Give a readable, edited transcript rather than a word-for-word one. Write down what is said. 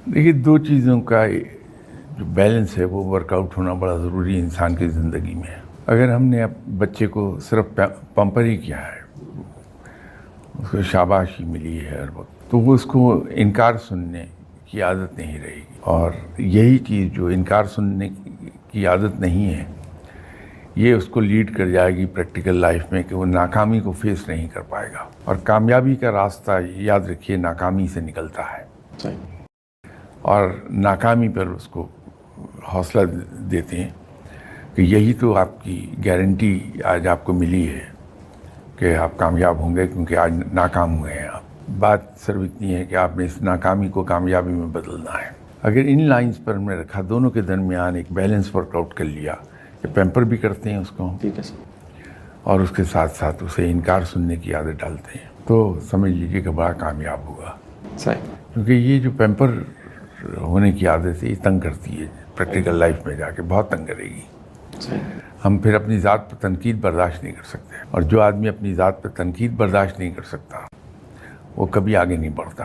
دیکھیے دو چیزوں کا جو بیلنس ہے وہ ورک آؤٹ ہونا بڑا ضروری ہے انسان کی زندگی میں. اگر ہم نے بچے کو صرف پمپر ہی کیا ہے، اس کو شاباشی ملی ہے ہر وقت، تو وہ اس کو انکار سننے کی عادت نہیں رہے گی. اور یہی چیز جو انکار سننے کی عادت نہیں ہے، یہ اس کو لیڈ کر جائے گی پریکٹیکل لائف میں کہ وہ ناکامی کو فیس نہیں کر پائے گا. اور کامیابی کا راستہ یاد رکھیے ناکامی سے نکلتا ہے. اور ناکامی پر اس کو حوصلہ دیتے ہیں کہ یہی تو آپ کی گارنٹی آج آپ کو ملی ہے کہ آپ کامیاب ہوں گے، کیونکہ آج ناکام ہوئے ہیں آپ. بات صرف اتنی ہے کہ آپ نے اس ناکامی کو کامیابی میں بدلنا ہے. اگر ان لائنز پر ہم نے رکھا، دونوں کے درمیان ایک بیلنس ورک آؤٹ کر لیا کہ پیمپر بھی کرتے ہیں اس کو، ٹھیک ہے سر، اور اس کے ساتھ ساتھ اسے انکار سننے کی عادت ڈالتے ہیں، تو سمجھ لیجیے کہ بڑا کامیاب ہوگا. صحیح. کیونکہ یہ جو پیمپر ہونے کی عادت ہے یہ تنگ کرتی ہے، پریکٹیکل لائف میں جا کے بہت تنگ کرے گی. صحیح. ہم پھر اپنی ذات پر تنقید برداشت نہیں کر سکتے، اور جو آدمی اپنی ذات پر تنقید برداشت نہیں کر سکتا وہ کبھی آگے نہیں بڑھتا.